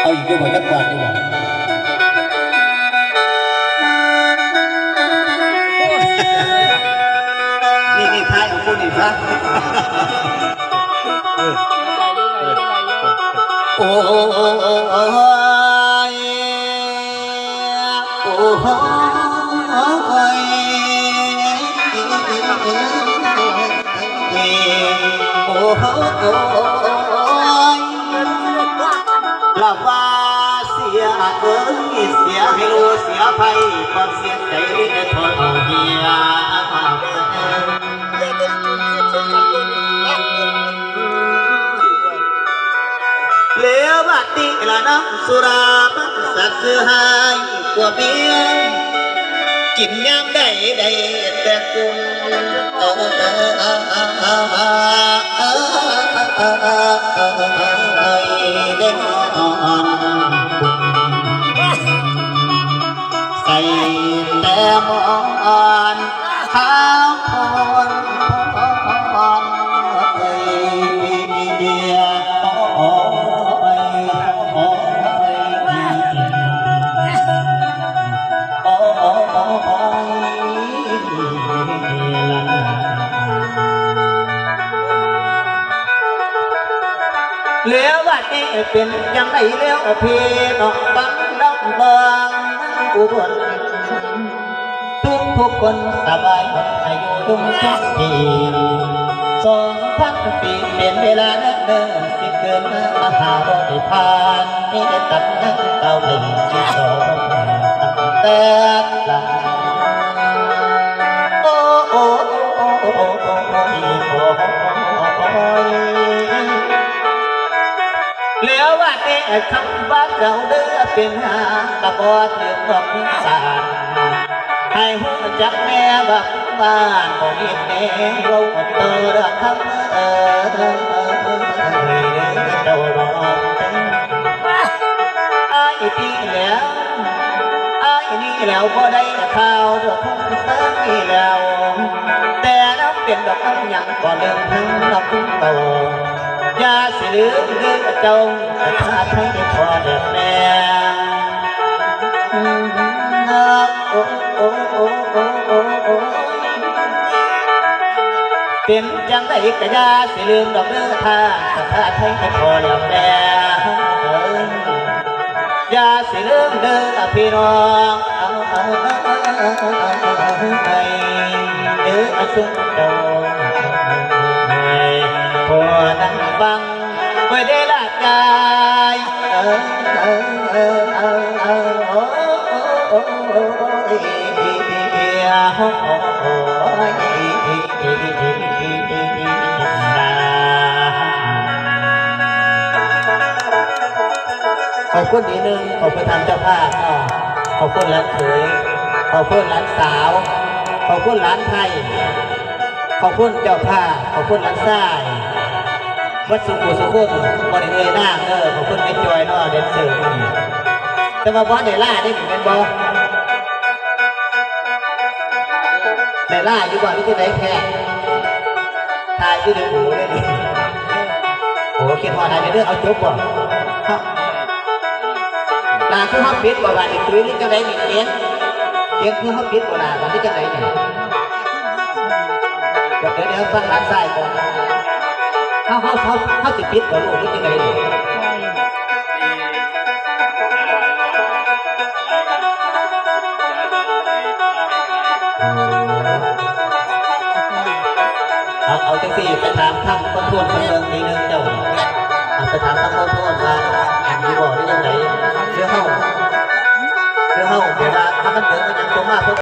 เอาอีกด้วยจักรวาลด้วยนี่ท้ายของคุณอีกครับโอ้ยโอ้ยโอ้ยละว่าเสียเสียให้รู้เสียภัยความเสียใจได้ทนเอาเฮียเหลวบัดนี้ละน้ำสุรามันสัตว์เสือหายกว่าเบียร์กินยามใดแต่กุ้งเด็กอ่อนใส่แต่มอนขาวพรเดียโอ้ยโอ้เหลือวัดนี้เป็นยังไงเลี้ยวพี่น้องบังน้องบางอุบลทุกคนสบายหมดอายุทุกปี2,000 ปีเป็นเวลาเดินสิเกินมาหาบริพานนี่ตัดนั่งเก่าเป็นที่สองแต่ละโอ้โอ้โอ้โอ้โอ้โอ้โอ้เหลือว่าแต่คำว่าเราเดือเป็นหากระบอกเรื่องของสารให้หัวจักแม่บักบ้านบ่มีแม่เราเตอระคำเจ้ารอไอ้ที่แล้วไอ้นี่แล้วบ่ได้ข่าวเรื่องของเธอนี่แล้วแต่น้ำเป็นดอกน้ำยังก่อนเรื่องถึงน้ำโตยาสิลืมเจ้าถ้าให้พอเด็กแม่โอ้โอ้โอ้โอ้โอ้โอ้เป็นจังไดกะยาสิลืมดอกเนื้อท่าถ้าให้พอเด็กแม่ยาสิลืมเด้อพี่น้องเด้อสุดโตพอนั่งฟังไว้ได้ละใจขอบคุณดีนึงขอบคุณทางเจ้าภาพขอบคุณหลานเขยขอบคุณหลานสาวขอบคุณหลานไทยขอบคุณเจ้าภาพขอบคุณหลานทรายวัดสุขุสุขุนบริเวณหน้าขอบคุณเป็นจอยเนาะเด่นเสือนี่แต่ว่าบอสเดล่าได้ถึงเป็นบอสเดล่าอยู่ก่อนที่จะได้แพ้ทายที่เดือดหูได้ดิโอ้เขียนว่าทายในเรื่องเอาจบก่อนลาคือฮับปิดกว่าบาทอีกตัวนี้จะได้มีเลี้ยงคือฮับปิดกว่าลาบาทที่จะได้เนี่ยเดี๋ยวฟังหลานทรายก่อนเขาติดปิดกับลูกหรือยังไงเนี่ยเอาจังสี่ไปถามคำขอโทษคำเมืองนี้นึงเจ้าไปถามคำขอโทษว่า